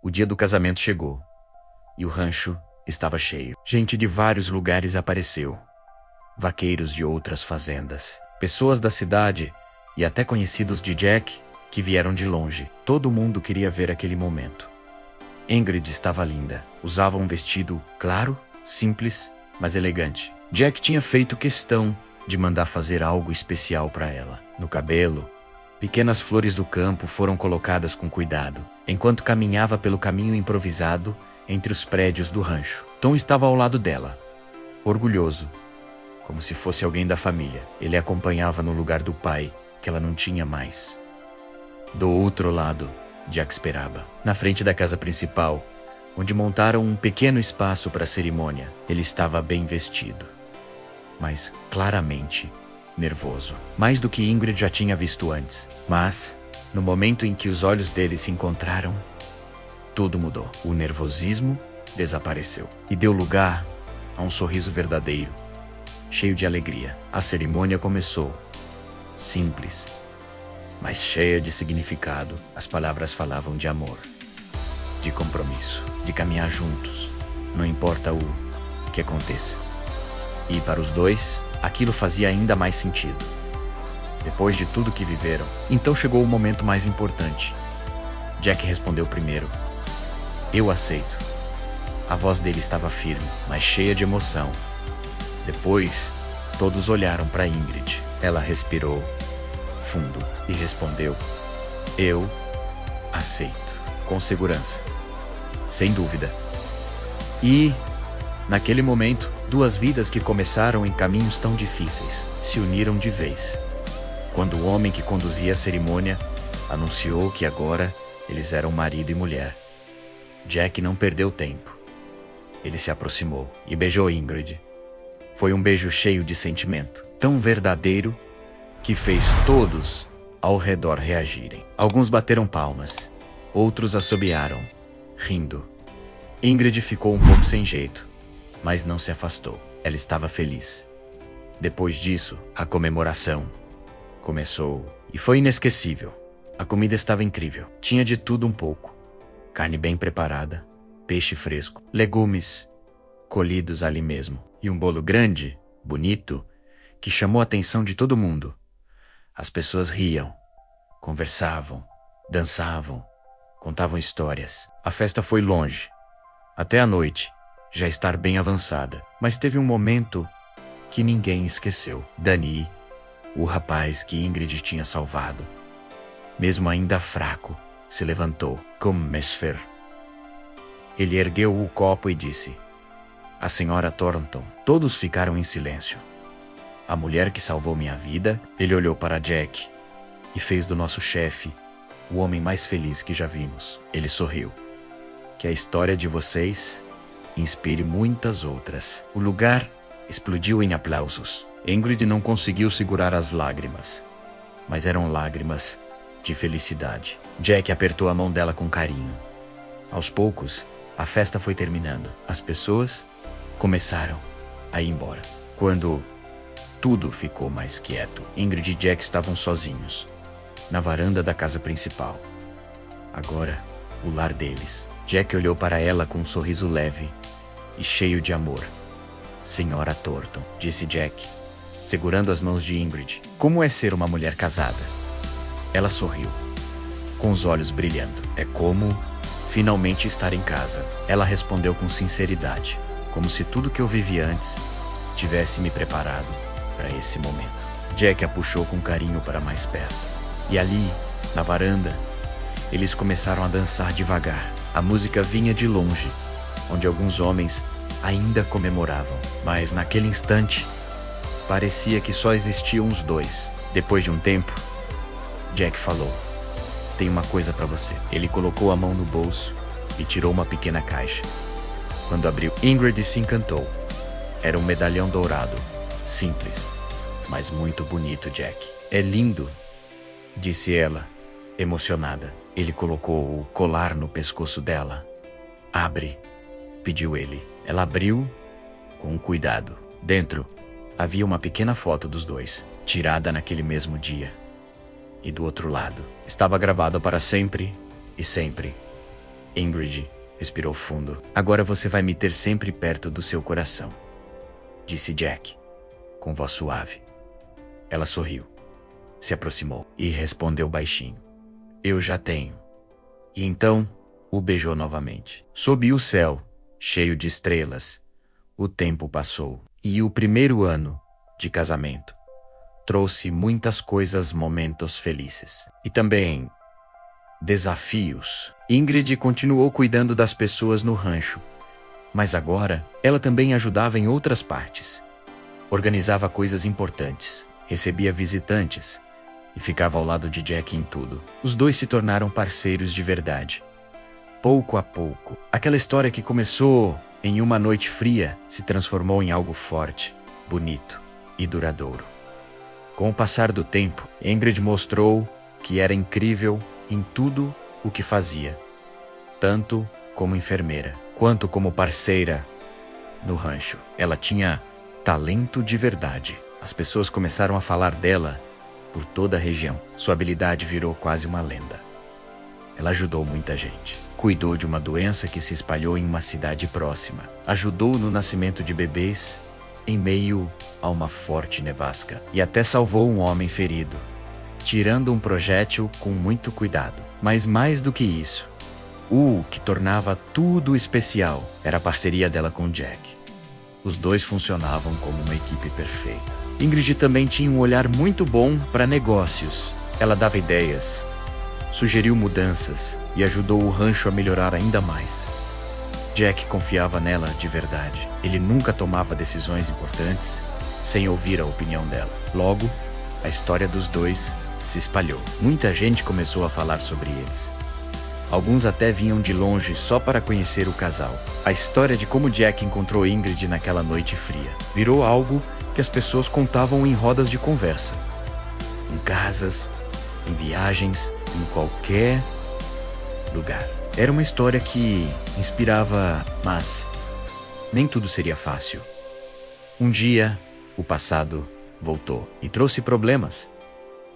O dia do casamento chegou, e o rancho estava cheio. Gente de vários lugares apareceu. Vaqueiros de outras fazendas, pessoas da cidade e até conhecidos de Jack que vieram de longe. Todo mundo queria ver aquele momento. Ingrid estava linda. Usava um vestido claro, simples, mas elegante. Jack tinha feito questão de mandar fazer algo especial para ela. No cabelo, pequenas flores do campo foram colocadas com cuidado, enquanto caminhava pelo caminho improvisado entre os prédios do rancho. Tom estava ao lado dela, orgulhoso, como se fosse alguém da família. Ele acompanhava no lugar do pai, que ela não tinha mais. Do outro lado, Jack esperava, na frente da casa principal, onde montaram um pequeno espaço para a cerimônia. Ele estava bem vestido, mas claramente nervoso, mais do que Ingrid já tinha visto antes. Mas, no momento em que os olhos dele se encontraram, tudo mudou. O nervosismo desapareceu e deu lugar a um sorriso verdadeiro, cheio de alegria. A cerimônia começou, simples, mas cheia de significado. As palavras falavam de amor, de compromisso, de caminhar juntos, não importa o que aconteça. E para os dois, aquilo fazia ainda mais sentido. Depois de tudo que viveram, então chegou o momento mais importante. Jack respondeu primeiro: "Eu aceito." A voz dele estava firme, mas cheia de emoção. Depois, todos olharam para Ingrid. Ela respirou fundo e respondeu: "Eu aceito." Com segurança, sem dúvida. E, naquele momento, duas vidas que começaram em caminhos tão difíceis se uniram de vez. Quando o homem que conduzia a cerimônia anunciou que agora eles eram marido e mulher, Jack não perdeu tempo. Ele se aproximou e beijou Ingrid. Foi um beijo cheio de sentimento, tão verdadeiro que fez todos ao redor reagirem. Alguns bateram palmas, outros assobiaram, rindo. Ingrid ficou um pouco sem jeito, mas não se afastou. Ela estava feliz. Depois disso, a comemoração começou e foi inesquecível. A comida estava incrível. Tinha de tudo um pouco. Carne bem preparada, peixe fresco, legumes colhidos ali mesmo, e um bolo grande, bonito, que chamou a atenção de todo mundo. As pessoas riam, conversavam, dançavam, contavam histórias. A festa foi longe, até a noite já estar bem avançada. Mas teve um momento que ninguém esqueceu. Danny, o rapaz que Ingrid tinha salvado, mesmo ainda fraco, se levantou como Mesfer. Ele ergueu o copo e disse: "A senhora Thornton." Todos ficaram em silêncio. "A mulher que salvou minha vida." Ele olhou para Jack e fez do nosso chefe o homem mais feliz que já vimos. Ele sorriu. "Que a história de vocês inspire muitas outras." O lugar explodiu em aplausos. Ingrid não conseguiu segurar as lágrimas, mas eram lágrimas de felicidade. Jack apertou a mão dela com carinho. Aos poucos, a festa foi terminando. As pessoas começaram a ir embora. Quando tudo ficou mais quieto, Ingrid e Jack estavam sozinhos, na varanda da casa principal. Agora, o lar deles. Jack olhou para ela com um sorriso leve e cheio de amor. "Senhora Thornton", disse Jack, segurando as mãos de Ingrid. "Como é ser uma mulher casada?" Ela sorriu, com os olhos brilhando. "É como finalmente estar em casa." Ela respondeu com sinceridade, como se tudo que eu vivi antes tivesse me preparado para esse momento. Jack a puxou com carinho para mais perto. E ali, na varanda, eles começaram a dançar devagar. A música vinha de longe, onde alguns homens ainda comemoravam. Mas naquele instante, parecia que só existiam os dois. Depois de um tempo, Jack falou: "Tem uma coisa para você." Ele colocou a mão no bolso e tirou uma pequena caixa. Quando abriu, Ingrid se encantou. Era um medalhão dourado, simples, mas muito bonito, Jack. "É lindo", disse ela, emocionada. Ele colocou o colar no pescoço dela. "Abre", pediu ele. Ela abriu com cuidado. Dentro havia uma pequena foto dos dois, tirada naquele mesmo dia. E do outro lado estava gravado para sempre e sempre: Ingrid respirou fundo. Agora você vai me ter sempre perto do seu coração, disse Jack, com voz suave. Ela sorriu, se aproximou e respondeu baixinho. Eu já tenho. E então o beijou novamente. Sob o céu, cheio de estrelas, o tempo passou. E o primeiro ano de casamento trouxe muitas coisas, momentos felizes. E também desafios. Ingrid continuou cuidando das pessoas no rancho, mas agora ela também ajudava em outras partes. Organizava coisas importantes, recebia visitantes e ficava ao lado de Jack em tudo. Os dois se tornaram parceiros de verdade. Pouco a pouco, aquela história que começou em uma noite fria se transformou em algo forte, bonito e duradouro. Com o passar do tempo, Ingrid mostrou que era incrível em tudo o que fazia, tanto como enfermeira, quanto como parceira no rancho. Ela tinha talento de verdade. As pessoas começaram a falar dela por toda a região. Sua habilidade virou quase uma lenda. Ela ajudou muita gente. Cuidou de uma doença que se espalhou em uma cidade próxima. Ajudou no nascimento de bebês em meio a uma forte nevasca. E até salvou um homem ferido, tirando um projétil com muito cuidado. Mas mais do que isso, o que tornava tudo especial era a parceria dela com Jack. Os dois funcionavam como uma equipe perfeita. Ingrid também tinha um olhar muito bom para negócios. Ela dava ideias, sugeriu mudanças e ajudou o rancho a melhorar ainda mais. Jack confiava nela de verdade. Ele nunca tomava decisões importantes sem ouvir a opinião dela. Logo, a história dos dois se espalhou. Muita gente começou a falar sobre eles. Alguns até vinham de longe só para conhecer o casal. A história de como Jack encontrou Ingrid naquela noite fria virou algo que as pessoas contavam em rodas de conversa. Em casas, em viagens, em qualquer lugar. Era uma história que inspirava, mas nem tudo seria fácil. Um dia, o passado voltou e trouxe problemas.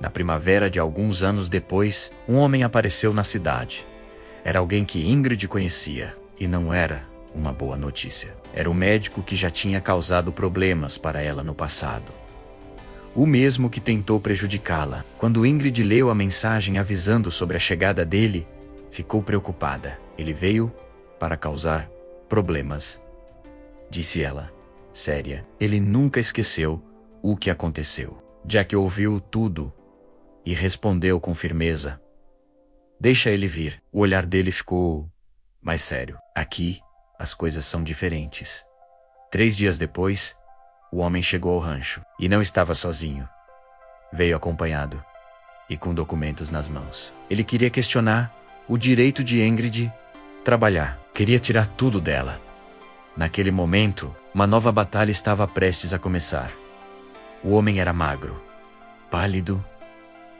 Na primavera de alguns anos depois, um homem apareceu na cidade. Era alguém que Ingrid conhecia, e não era uma boa notícia. Era o médico que já tinha causado problemas para ela no passado. O mesmo que tentou prejudicá-la. Quando Ingrid leu a mensagem avisando sobre a chegada dele, ficou preocupada. Ele veio para causar problemas, disse ela, séria. Ele nunca esqueceu o que aconteceu. Jack ouviu tudo e respondeu com firmeza. Deixa ele vir. O olhar dele ficou mais sério. Aqui, as coisas são diferentes. 3 dias depois, o homem chegou ao rancho e não estava sozinho. Veio acompanhado e com documentos nas mãos. Ele queria questionar o direito de Ingrid trabalhar. Queria tirar tudo dela. Naquele momento, uma nova batalha estava prestes a começar. O homem era magro, pálido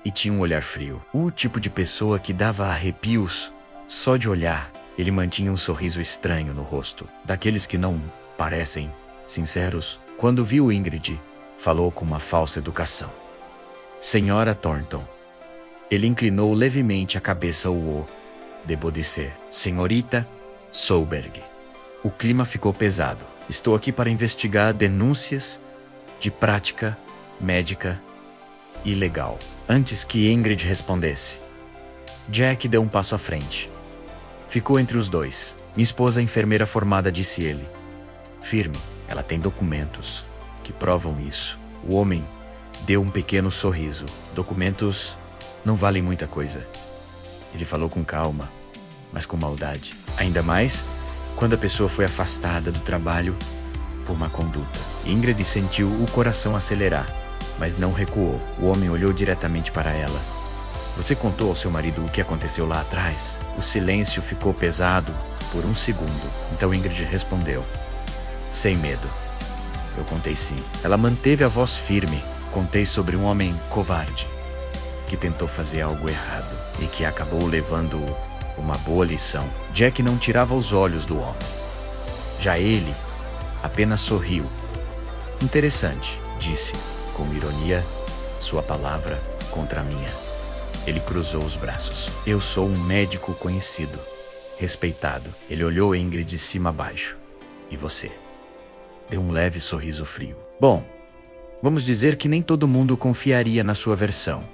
e tinha um olhar frio. O tipo de pessoa que dava arrepios só de olhar. Ele mantinha um sorriso estranho no rosto, daqueles que não parecem sinceros. Quando viu Ingrid, falou com uma falsa educação. Senhora Thornton. Ele inclinou levemente a cabeça ao desobedecer. Senhorita Solberg. O clima ficou pesado. Estou aqui para investigar denúncias de prática médica ilegal. Antes que Ingrid respondesse, Jack deu um passo à frente. Ficou entre os dois. Minha esposa é enfermeira formada, disse ele. Firme, ela tem documentos que provam isso. O homem deu um pequeno sorriso. Documentos não valem muita coisa. Ele falou com calma, mas com maldade. Ainda mais quando a pessoa foi afastada do trabalho por má conduta. Ingrid sentiu o coração acelerar, mas não recuou. O homem olhou diretamente para ela. Você contou ao seu marido o que aconteceu lá atrás? O silêncio ficou pesado por um segundo. Então Ingrid respondeu, sem medo. Eu contei sim. Ela manteve a voz firme. Contei sobre um homem covarde que tentou fazer algo errado e que acabou levando uma boa lição. Jack não tirava os olhos do homem. Já ele apenas sorriu. Interessante, disse, com ironia, sua palavra contra a minha. Ele cruzou os braços. Eu sou um médico conhecido, respeitado. Ele olhou Ingrid de cima a baixo. E você? Deu um leve sorriso frio. Bom, vamos dizer que nem todo mundo confiaria na sua versão.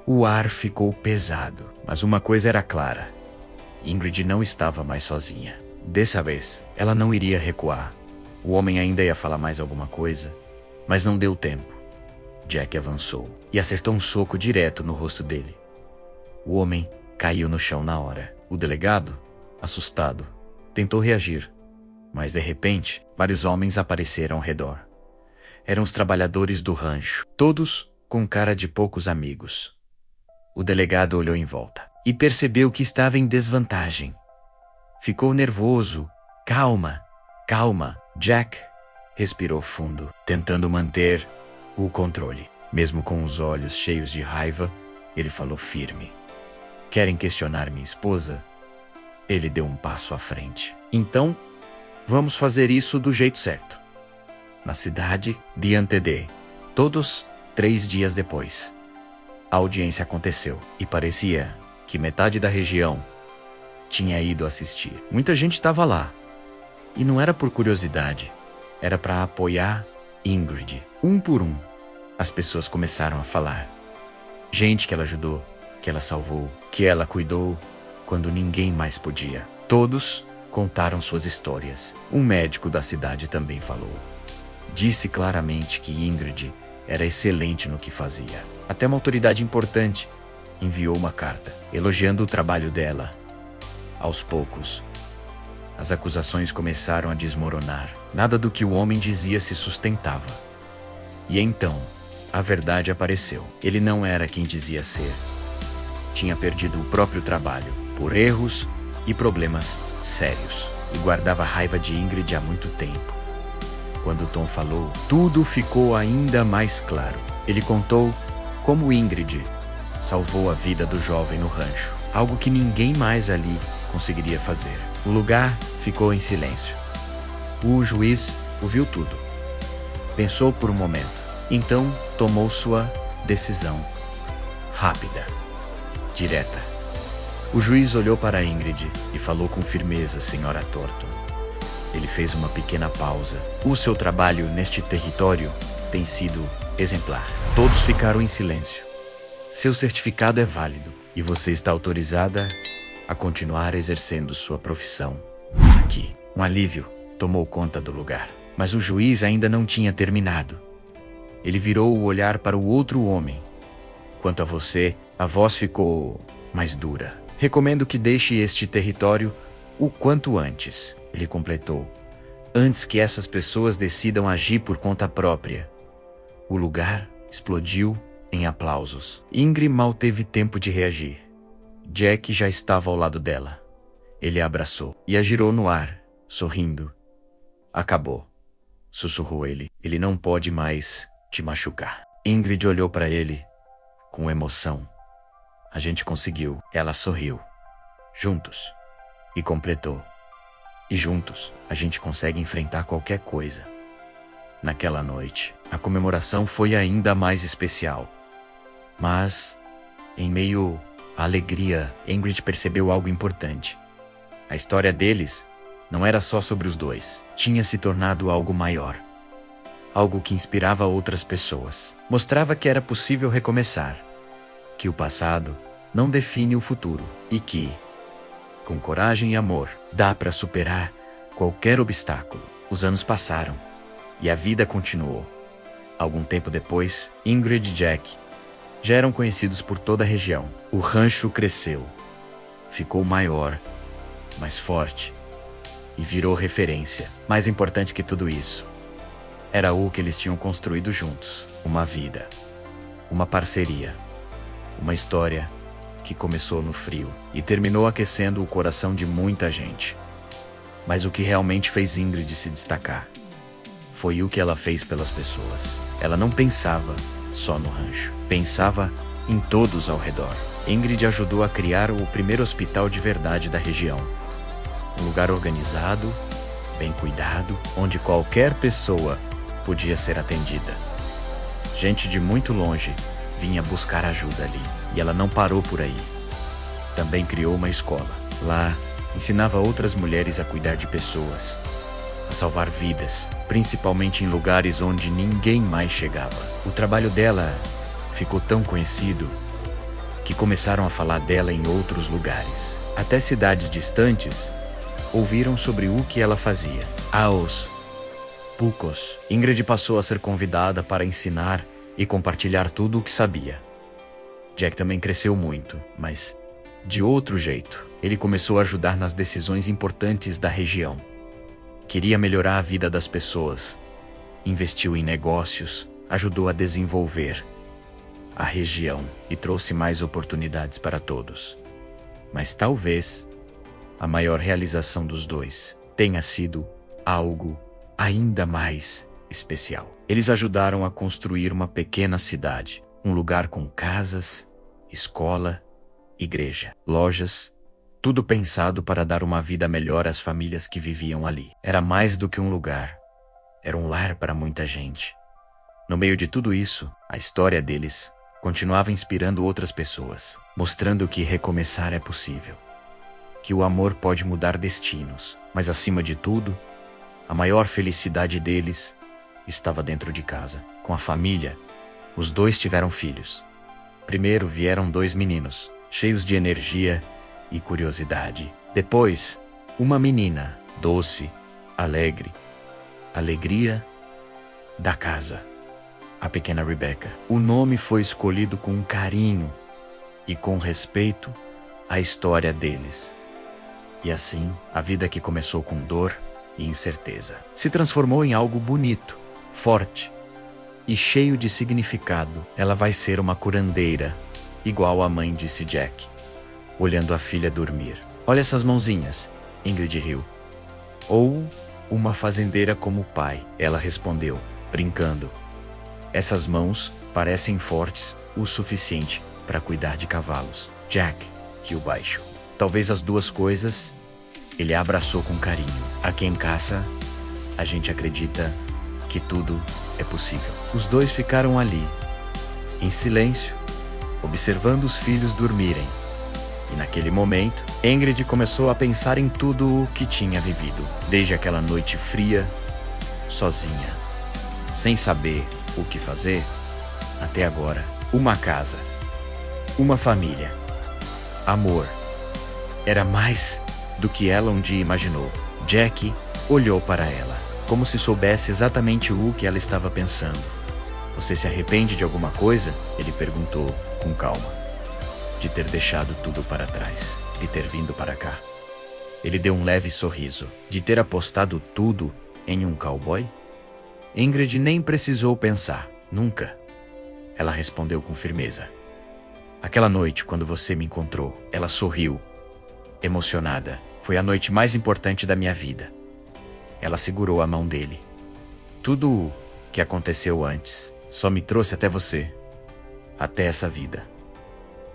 O ar ficou pesado, mas uma coisa era clara. Ingrid não estava mais sozinha. Dessa vez, ela não iria recuar. O homem ainda ia falar mais alguma coisa, mas não deu tempo. Jack avançou e acertou um soco direto no rosto dele. O homem caiu no chão na hora. O delegado, assustado, tentou reagir, mas de repente, vários homens apareceram ao redor. Eram os trabalhadores do rancho, todos com cara de poucos amigos. O delegado olhou em volta e percebeu que estava em desvantagem. Ficou nervoso. Calma, calma. Jack respirou fundo, tentando manter o controle. Mesmo com os olhos cheios de raiva, ele falou firme. Querem questionar minha esposa? Ele deu um passo à frente. Então, vamos fazer isso do jeito certo. Na cidade de Antedê, todos 3 dias depois, a audiência aconteceu e parecia que metade da região tinha ido assistir. Muita gente estava lá. E não era por curiosidade, era para apoiar Ingrid. Um por um, as pessoas começaram a falar. Gente que ela ajudou, que ela salvou, que ela cuidou quando ninguém mais podia. Todos contaram suas histórias. Um médico da cidade também falou. Disse claramente que Ingrid era excelente no que fazia. Até uma autoridade importante enviou uma carta elogiando o trabalho dela. Aos poucos, as acusações começaram a desmoronar. Nada do que o homem dizia se sustentava. E então, a verdade apareceu. Ele não era quem dizia ser. Tinha perdido o próprio trabalho, por erros e problemas sérios. E guardava raiva de Ingrid há muito tempo. Quando Tom falou, tudo ficou ainda mais claro. Ele contou como Ingrid salvou a vida do jovem no rancho. Algo que ninguém mais ali conseguiria fazer. O lugar ficou em silêncio. O juiz ouviu tudo. Pensou por um momento. Então tomou sua decisão. Rápida. Direta. O juiz olhou para Ingrid e falou com firmeza, Sra. Thornton. Ele fez uma pequena pausa. O seu trabalho neste território tem sido exemplar. Todos ficaram em silêncio. Seu certificado é válido e você está autorizada a continuar exercendo sua profissão aqui. Um alívio tomou conta do lugar, mas o juiz ainda não tinha terminado. Ele virou o olhar para o outro homem. Quanto a você, a voz ficou mais dura. Recomendo que deixe este território o quanto antes, ele completou. Antes que essas pessoas decidam agir por conta própria. O lugar explodiu em aplausos. Ingrid mal teve tempo de reagir. Jack já estava ao lado dela. Ele a abraçou e a girou no ar, sorrindo. Acabou, sussurrou ele. Ele não pode mais te machucar. Ingrid olhou para ele com emoção. A gente conseguiu. Ela sorriu. Juntos. E completou. E juntos, a gente consegue enfrentar qualquer coisa. Naquela noite, a comemoração foi ainda mais especial. Mas, em meio à alegria, Ingrid percebeu algo importante. A história deles não era só sobre os dois. Tinha se tornado algo maior. Algo que inspirava outras pessoas. Mostrava que era possível recomeçar. Que o passado não define o futuro. E que, com coragem e amor, dá para superar qualquer obstáculo. Os anos passaram e a vida continuou. Algum tempo depois, Ingrid e Jack já eram conhecidos por toda a região. O rancho cresceu, ficou maior, mais forte e virou referência. Mais importante que tudo isso, era o que eles tinham construído juntos. Uma vida, uma parceria, uma história que começou no frio e terminou aquecendo o coração de muita gente. Mas o que realmente fez Ingrid se destacar foi o que ela fez pelas pessoas. Ela não pensava só no rancho, pensava em todos ao redor. Ingrid ajudou a criar o primeiro hospital de verdade da região. Um lugar organizado, bem cuidado, onde qualquer pessoa podia ser atendida. Gente de muito longe vinha buscar ajuda ali, e ela não parou por aí. Também criou uma escola. Lá, Ensinava outras mulheres a cuidar de pessoas, a salvar vidas, principalmente em lugares onde ninguém mais chegava. O trabalho dela ficou tão conhecido que começaram a falar dela em outros lugares. Até cidades distantes ouviram sobre o que ela fazia. Aos poucos, Ingrid passou a ser convidada para ensinar e compartilhar tudo o que sabia. Jack também cresceu muito, mas de outro jeito. Ele começou a ajudar nas decisões importantes da região. Queria melhorar a vida das pessoas. Investiu em negócios, ajudou a desenvolver a região e trouxe mais oportunidades para todos. Mas talvez a maior realização dos dois tenha sido algo ainda mais especial. Eles ajudaram a construir uma pequena cidade, um lugar com casas, escola, igreja, lojas, tudo pensado para dar uma vida melhor às famílias que viviam ali. Era mais do que um lugar, era um lar para muita gente. No meio de tudo isso, a história deles continuava inspirando outras pessoas, mostrando que recomeçar é possível, que o amor pode mudar destinos, mas acima de tudo, a maior felicidade deles estava dentro de casa. Com a família, os dois tiveram filhos. Primeiro vieram 2 meninos, cheios de energia e curiosidade. Depois, uma menina, doce, alegre, alegria da casa, a pequena Rebecca. O nome foi escolhido com carinho e com respeito à história deles. E assim, a vida que começou com dor e incerteza se transformou em algo bonito, forte e cheio de significado. Ela vai ser uma curandeira, igual a mãe disse Jack, olhando a filha dormir. Olha essas mãozinhas, Ingrid riu. Ou uma fazendeira como o pai, ela respondeu, brincando. Essas mãos parecem fortes o suficiente para cuidar de cavalos. Jack riu baixo. Talvez as duas coisas. Ele a abraçou com carinho. Aqui em casa, a gente acredita que tudo é possível. Os dois ficaram ali, em silêncio, observando os filhos dormirem. E naquele momento, Ingrid começou a pensar em tudo o que tinha vivido. Desde aquela noite fria, sozinha, sem saber o que fazer, até agora. Uma casa, uma família, amor. Era mais do que ela um dia imaginou. Jack olhou para ela, como se soubesse exatamente o que ela estava pensando. Você se arrepende de alguma coisa? Ele perguntou com calma. De ter deixado tudo para trás, de ter vindo para cá. Ele deu um leve sorriso. De ter apostado tudo em um cowboy? Ingrid nem precisou pensar. Nunca. Ela respondeu com firmeza. Aquela noite, quando você me encontrou, ela sorriu, emocionada. Foi a noite mais importante da minha vida. Ela segurou a mão dele. Tudo o que aconteceu antes só me trouxe até você, até essa vida.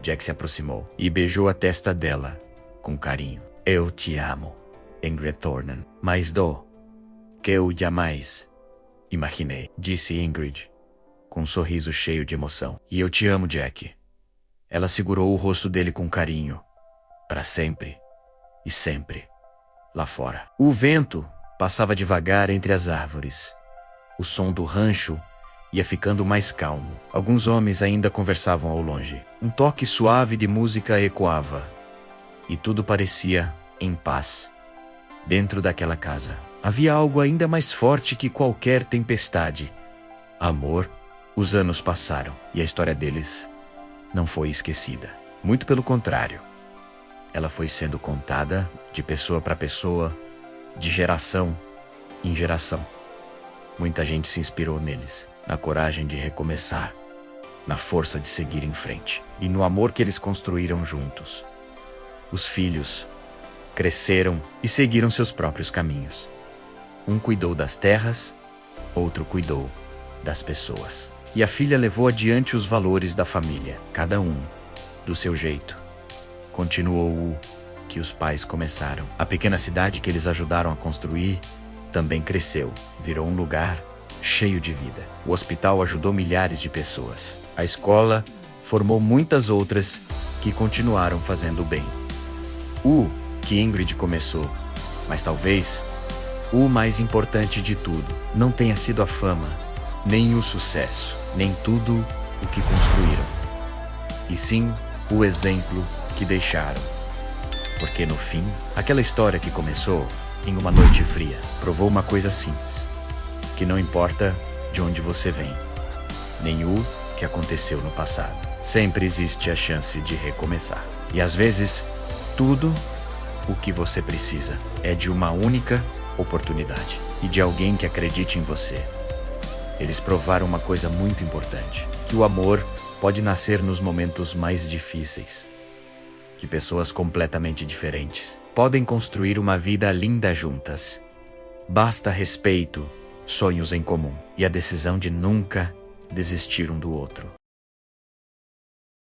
Jack se aproximou e beijou a testa dela com carinho. Eu te amo, Ingrid Thornton, mais do que eu jamais imaginei, disse Ingrid, com um sorriso cheio de emoção. E eu te amo, Jack. Ela segurou o rosto dele com carinho, para sempre e sempre, lá fora. O vento passava devagar entre as árvores. O som do rancho ia ficando mais calmo. Alguns homens ainda conversavam ao longe. Um toque suave de música ecoava. E tudo parecia em paz. Dentro daquela casa, havia algo ainda mais forte que qualquer tempestade. Amor. Os anos passaram e a história deles não foi esquecida. Muito pelo contrário. Ela foi sendo contada de pessoa para pessoa, de geração em geração. Muita gente se inspirou neles, na coragem de recomeçar, na força de seguir em frente e no amor que eles construíram juntos. Os filhos cresceram e seguiram seus próprios caminhos. Um cuidou das terras, outro cuidou das pessoas. E a filha levou adiante os valores da família, cada um do seu jeito. Continuou o que os pais começaram. A pequena cidade que eles ajudaram a construir também cresceu, virou um lugar cheio de vida. O hospital ajudou milhares de pessoas. A escola formou muitas outras que continuaram fazendo bem. O que Ingrid começou, mas talvez o mais importante de tudo não tenha sido a fama, nem o sucesso, nem tudo o que construíram, e sim o exemplo que deixaram. Porque no fim, aquela história que começou em uma noite fria provou uma coisa simples: que não importa de onde você vem, nem o que aconteceu no passado, sempre existe a chance de recomeçar. E às vezes, tudo o que você precisa é de uma única oportunidade e de alguém que acredite em você. Eles provaram uma coisa muito importante: que o amor pode nascer nos momentos mais difíceis, que pessoas completamente diferentes podem construir uma vida linda juntas. Basta respeito, sonhos em comum e a decisão de nunca desistir um do outro.